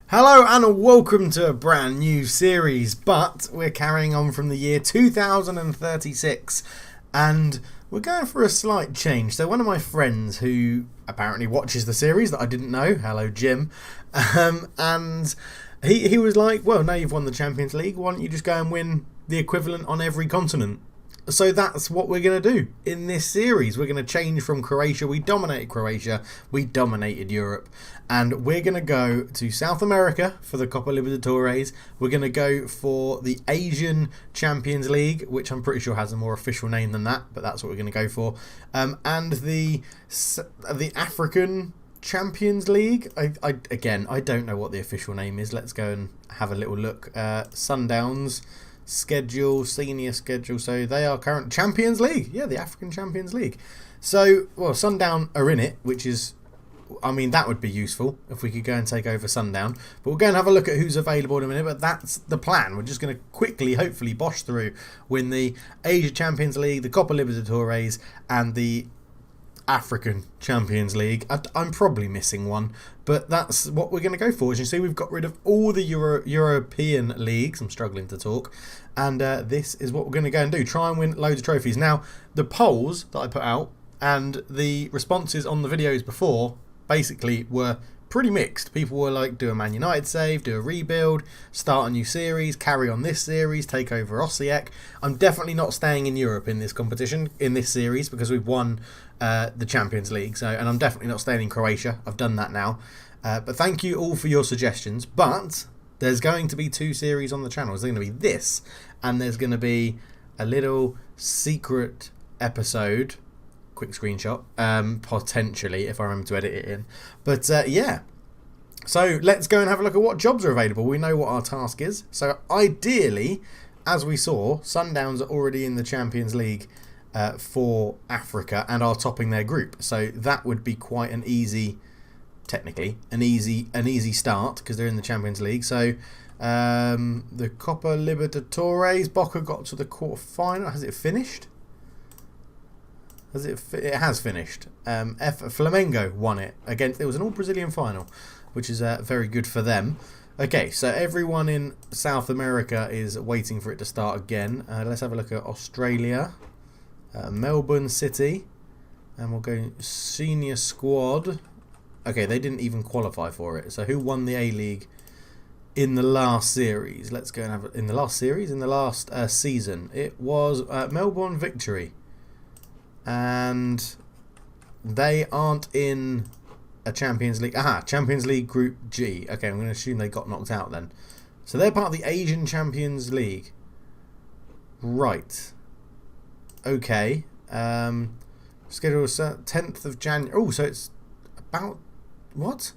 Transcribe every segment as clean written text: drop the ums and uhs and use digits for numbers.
Hello and welcome to a brand new series, but we're carrying on from the year 2036 and we're going for a slight change. So one of my friends who apparently watches the series that I didn't know, hello Jim, and he was like, well, now you've won the Champions League, why don't you just go and win the equivalent on every continent? So that's what we're going to do in this series. We're going to change from Croatia. We dominated Croatia. We dominated Europe. And we're going to go to South America for the Copa Libertadores. We're going to go for the Asian Champions League, which I'm pretty sure has a more official name than that, but that's what we're going to go for. And the African Champions League. I don't know what the official name is. Let's go and have a little look. Sundowns. Schedule, senior schedule, so they are current Champions League, the African Champions League. So, well, Sundown are in it, which is, I mean, that would be useful if we could go and take over Sundown. But we'll go and have a look at who's available in a minute, but that's the plan. We're just going to quickly, hopefully, bosh through, win the Asia Champions League, the Copa Libertadores, and the African Champions League. I'm probably missing one, but that's what we're going to go for. As you see, we've got rid of all the European leagues. I'm struggling to talk. And this is what we're going to go and do. Try and win loads of trophies. Now, the polls that I put out and the responses on the videos before basically were pretty mixed. People were like, do a Man United save, do a rebuild, start a new series, carry on this series, take over Osijek. I'm definitely not staying in Europe in this competition, in this series, because we've won the Champions League. And I'm definitely not staying in Croatia. I've done that now. But thank you all for your suggestions. But there's going to be two series on the channel. There's going to be this, and there's going to be a little secret episode. Quick screenshot, potentially, if I remember to edit it in. But yeah, so let's go and have a look at what jobs are available. We know what our task is. So ideally, as we saw, Sundowns are already in the Champions League for Africa and are topping their group. So that would be quite an easy, technically, an easy start because they're in the Champions League. So the Copa Libertadores, Boca got to the quarter-final. Has it finished? It has finished. Flamengo won it against. It was an all-Brazilian final, which is very good for them. Okay, so everyone in South America is waiting for it to start again. Let's have a look at Australia, Melbourne City, and we'll go senior squad. Okay, they didn't even qualify for it. So who won the A-League in the last series? Let's go and have it in the last series, in the last season. It was Melbourne Victory. And they aren't in a Champions League. Champions League Group G. Okay, I'm going to assume they got knocked out then. So they're part of the Asian Champions League. Right. Okay. Schedule 10th of January. Oh, so it's about... What?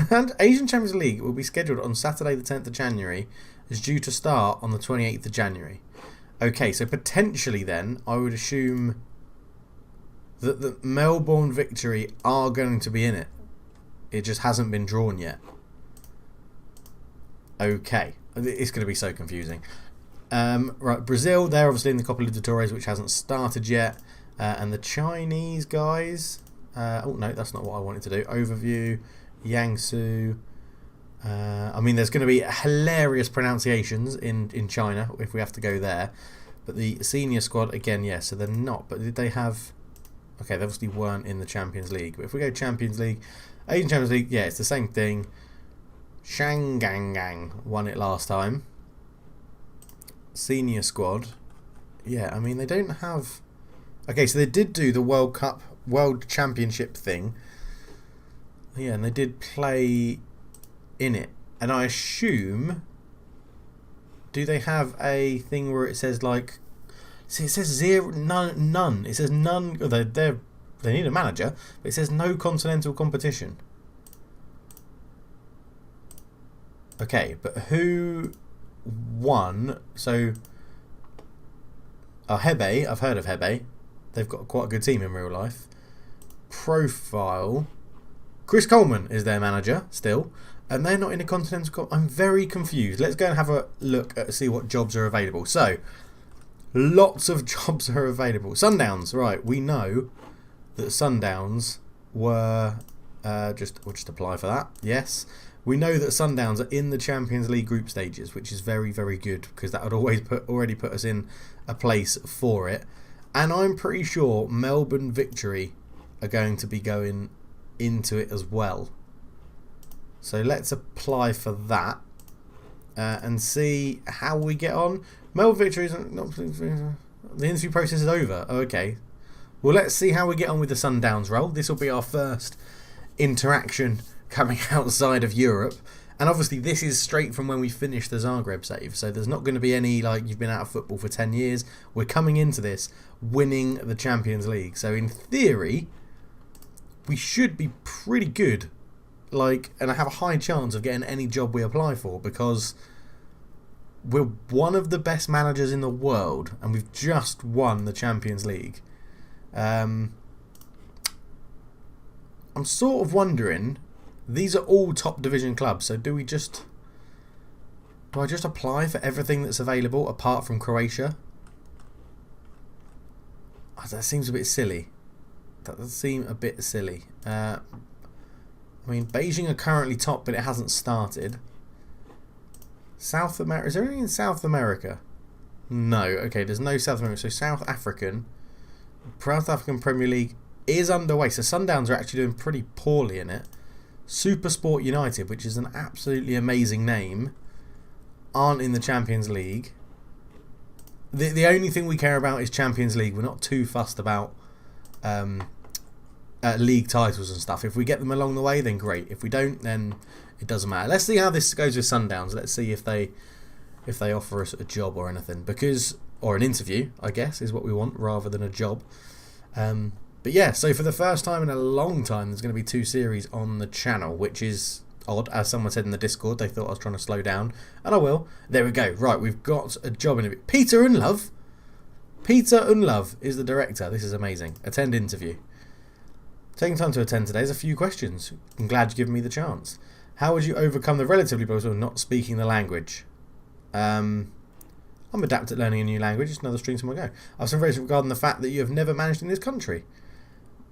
And Asian Champions League will be scheduled on Saturday the 10th of January. Is due to start on the 28th of January. Okay, so potentially then, I would assume that the Melbourne Victory are going to be in it. It just hasn't been drawn yet. Okay, it's going to be so confusing. Right, Brazil, they're obviously in the Copa Libertadores, which hasn't started yet. And the Chinese guys... oh, no, that's not what I wanted to do. Overview, Yangsu... I mean, there's going to be hilarious pronunciations in China if we have to go there. But the senior squad, again, yes, so they're not. But did they have... Okay, they obviously weren't in the Champions League. But if we go Champions League, Asian Champions League, yeah, it's the same thing. Shangangang won it last time. Senior squad. Yeah, I mean, they don't have... Okay, so they did do the World Cup, World Championship thing. Yeah, and they did play... in it, and I assume, do they have a thing where it says like, see, it says zero, none. It says none. They need a manager, but it says no continental competition. Okay, but who won? So, Hebe, I've heard of Hebe. They've got quite a good team in real life. Profile. Chris Coleman is their manager still. And they're not in a continental cup. I'm very confused. Let's go and have a look at see what jobs are available. So, lots of jobs are available. Sundowns, right? We know that Sundowns were we'll just apply for that. Yes, We know that Sundowns are in the Champions League group stages, which is very, very good, because that would already put us in a place for it. And I'm pretty sure Melbourne Victory are going to be going into it as well. So let's apply for that and see how we get on. Melbourne Victory is not, the interview process is over. Oh, okay. Well, let's see how we get on with the Sundowns role. This will be our first interaction coming outside of Europe. And obviously this is straight from when we finished the Zagreb save. So there's not going to be any, like, you've been out of football for 10 years. We're coming into this winning the Champions League. So in theory, we should be pretty good. Like, and I have a high chance of getting any job we apply for, because we're one of the best managers in the world and we've just won the Champions League. I'm sort of wondering, these are all top division clubs, so do I just apply for everything that's available apart from Croatia? Oh, that seems a bit silly. That does seem a bit silly. I mean, Beijing are currently top, but it hasn't started. South America, is there anything in South America? No. Okay, there's no South America. So South African Premier League is underway. So Sundowns are actually doing pretty poorly in it. Super Sport United, which is an absolutely amazing name, aren't in the Champions League. The only thing we care about is Champions League. We're not too fussed about league titles and stuff. If we get them along the way, then great. If we don't, then it doesn't matter. Let's see how this goes with Sundowns. Let's see if they offer us a job or anything, or an interview, I guess, is what we want rather than a job. But yeah, so for the first time in a long time, there's going to be 2 series on the channel, which is odd. As someone said in the Discord, they thought I was trying to slow down, and I will. There we go. Right, we've got a job interview. Peter Unlove is the director. This is amazing. Attend interview. Taking time to attend today. There's a few questions. I'm glad you've given me the chance. How would you overcome the relatively possible not speaking the language? I'm adept at learning a new language. It's another stream to my go. I have some phrase regarding the fact that you have never managed in this country.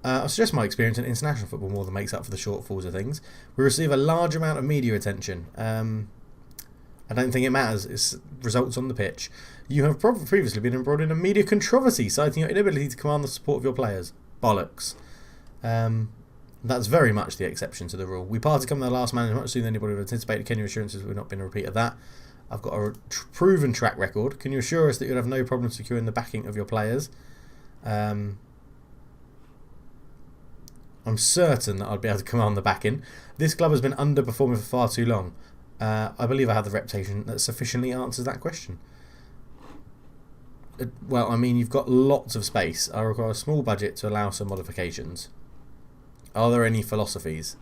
I suggest my experience in international football more than makes up for the shortfalls of things. We receive a large amount of media attention. I don't think it matters. It's results on the pitch. You have previously been embroiled in a media controversy, citing your inability to command the support of your players. Bollocks. That's very much the exception to the rule. We parted come the last man, much sooner than anybody would have anticipated. Can you assure us we've not been a repeat of that? I've got a proven track record. Can you assure us that you'll have no problem securing the backing of your players? I'm certain that I'd be able to command the backing. This club has been underperforming for far too long. I believe I have the reputation that sufficiently answers that question. Well, I mean, you've got lots of space. I require a small budget to allow some modifications. Are there any philosophies?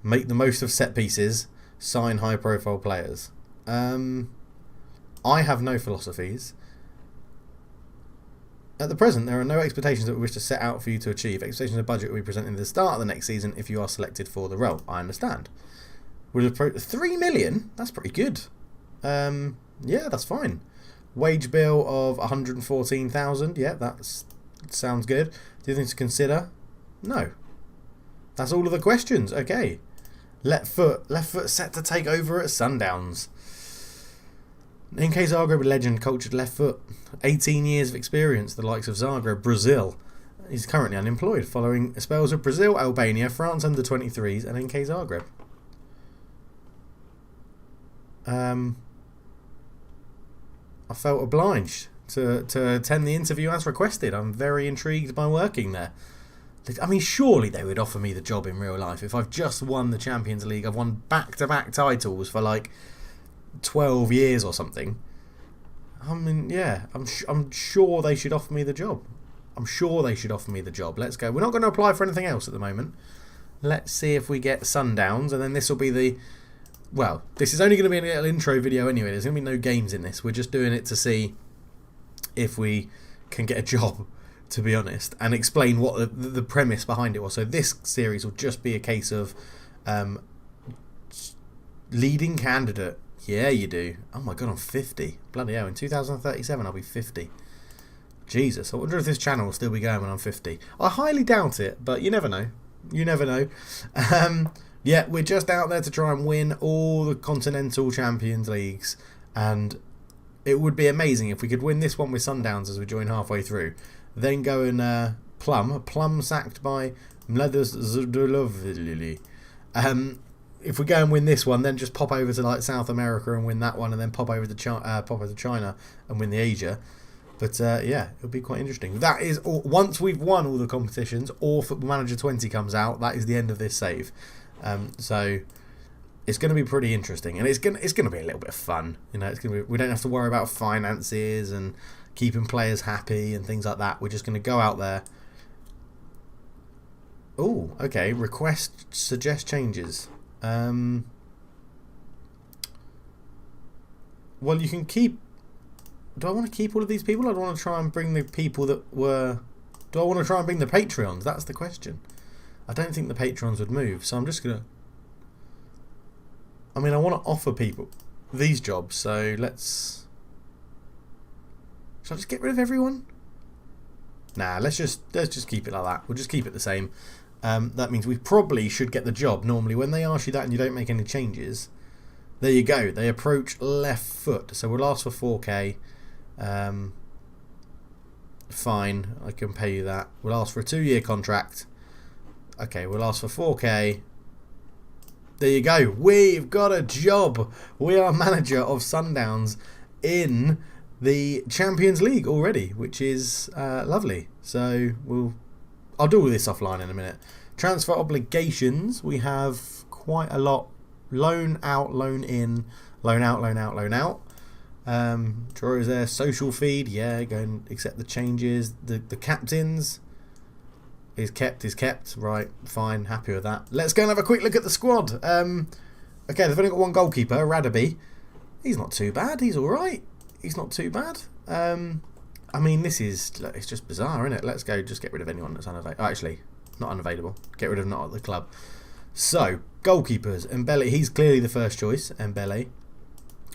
Make the most of set pieces. Sign high-profile players. I have no philosophies. At the present, there are no expectations that we wish to set out for you to achieve. Expectations of budget will be presented at the start of the next season if you are selected for the role. I understand. We'll approach 3 million? That's pretty good. Yeah, that's fine. Wage bill of 114,000. Yeah, that sounds good. Do you think to consider? No. That's all of the questions. Okay. Left foot set to take over at Sundowns. NK Zagreb, legend, cultured left foot. 18 years of experience, the likes of Zagreb, Brazil. He's currently unemployed following spells of Brazil, Albania, France under 23s and NK Zagreb. I felt obliged to attend the interview as requested. I'm very intrigued by working there. I mean, surely they would offer me the job in real life. If I've just won the Champions League, I've won back-to-back titles for like 12 years or something. I mean, yeah, I'm sure they should offer me the job. I'm sure they should offer me the job. Let's go. We're not going to apply for anything else at the moment. Let's see if we get Sundowns, and then this will be the... Well, this is only going to be a little intro video anyway. There's going to be no games in this. We're just doing it to see if we can get a job, to be honest, and explain what the premise behind it was. So this series will just be a case of leading candidate. Yeah, you do. Oh my god, I'm 50. Bloody hell, in 2037 I'll be 50. Jesus, I wonder if this channel will still be going when I'm 50. I highly doubt it, but you never know. You never know. Yeah, we're just out there to try and win all the Continental Champions Leagues, and it would be amazing if we could win this one with Sundowns as we join halfway through. Then go and Plum sacked by Mladost Zdulovili. If we go and win this one, then just pop over to like South America and win that one, and then pop over to China and win the Asia. But yeah, it'll be quite interesting. That is all, once we've won all the competitions, or Football Manager 20 comes out, that is the end of this save. So it's going to be pretty interesting, and it's going to be a little bit of fun. You know, we don't have to worry about finances and keeping players happy and things like that. We're just going to go out there. Oh, okay. Suggest changes. Well, you can keep. Do I want to keep all of these people? Or do I want to try and bring the people that were... Do I want to try and bring the Patreons? That's the question. I don't think the Patreons would move, so I'm just going to... I mean, I want to offer people these jobs, so let's... Should I just get rid of everyone? Nah, let's just keep it like that. We'll just keep it the same. That means we probably should get the job. Normally, when they ask you that and you don't make any changes... There you go. They approach left foot. So we'll ask for 4K. Fine. I can pay you that. We'll ask for a 2-year contract. Okay, we'll ask for 4K. There you go. We've got a job. We are manager of Sundowns in the Champions League already, which is lovely. So I'll do all this offline in a minute. Transfer obligations. We have quite a lot. Loan out, loan in, loan out, loan out, loan out. Drawer is there. Social feed, yeah, go and accept the changes. The captains is kept. Right, fine, happy with that. Let's go and have a quick look at the squad. Okay, they've only got one goalkeeper, Radaby. He's not too bad. He's all right. He's not too bad. I mean, it's just bizarre, isn't it? Let's go. Just get rid of anyone that's unavailable. Oh, actually, not unavailable. Get rid of not at the club. So, goalkeepers. Mbele, he's clearly the first choice. Mbele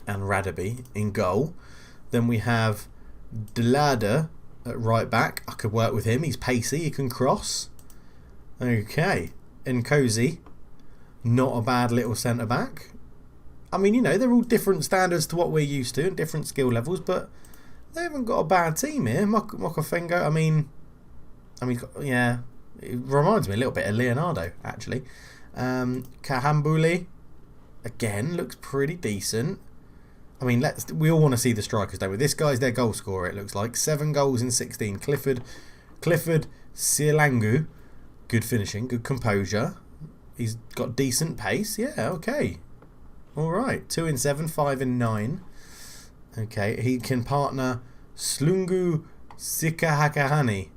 and Radaby in goal. Then we have Delada at right back. I could work with him. He's pacey. He can cross. Okay. NK, not a bad little centre back. I mean, you know, they're all different standards to what we're used to and different skill levels, but they haven't got a bad team here. Mokofengo, I mean, yeah, it reminds me a little bit of Leonardo, actually. Kahambuli, again, looks pretty decent. I mean, we all want to see the strikers, don't we? This guy's their goal scorer, it looks like. 7 goals in 16. Clifford Silangu, good finishing, good composure. He's got decent pace. Yeah, okay. All right. 2 in 7, 5 in 9. Okay, he can partner Slungu Sikahakahani.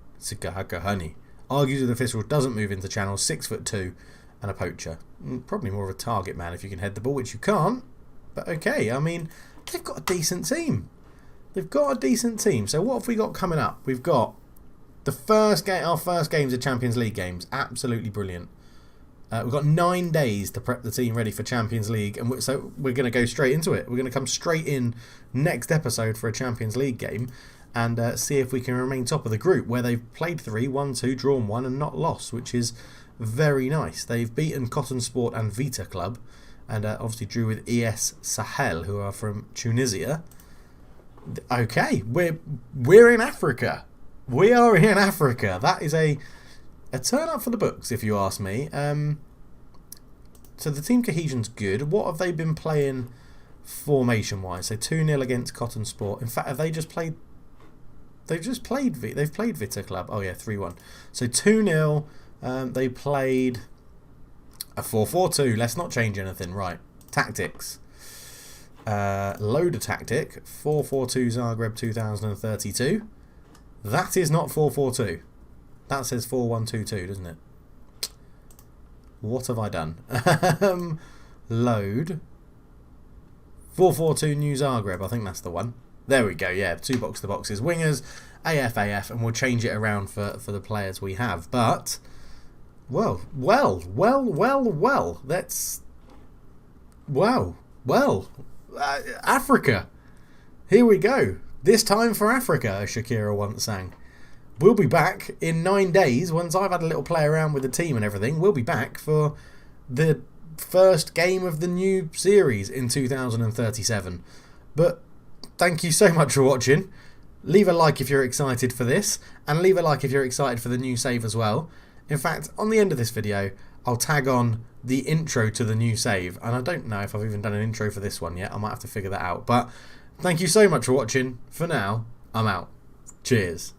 Argues with official, doesn't move into channel, 6'2", and a poacher. Probably more of a target man if you can head the ball, which you can't. But okay, I mean, they've got a decent team. So what have we got coming up? We've got our first games of Champions League games. Absolutely brilliant. We've got 9 days to prep the team ready for Champions League, and so we're going to go straight into it. We're going to come straight in next episode for a Champions League game and see if we can remain top of the group, where they've played 3, won 2, drawn 1 and not lost, which is very nice. They've beaten Cotton Sport and Vita Club, and obviously drew with ES Sahel, who are from Tunisia. Okay, we're in Africa. We are in Africa. That is a turn up for the books, if you ask me. So the team cohesion's good. What have they been playing formation-wise? So 2-0 against Cotton Sport. In fact, have they just played... They've played Vita Club. Oh, yeah, 3-1. So 2-0. They played a 4-4-2. Let's not change anything. Right. Tactics. Load a tactic. 4-4-2 Zagreb 2032. That is not 4-4-2. That says 4-1-2-2, doesn't it? What have I done? Load. 4-4-2 New Zagreb. I think that's the one. There we go. Yeah, 2 box-to-boxes. Wingers, AF, and we'll change it around for the players we have. But, well. That's... Well. Africa. Here we go. This time for Africa, as Shakira once sang. We'll be back in 9 days once I've had a little play around with the team and everything. We'll be back for the first game of the new series in 2037. But thank you so much for watching. Leave a like if you're excited for this, and leave a like if you're excited for the new save as well. In fact, on the end of this video, I'll tag on the intro to the new save, and I don't know if I've even done an intro for this one yet. I might have to figure that out. But thank you so much for watching. For now, I'm out. Cheers.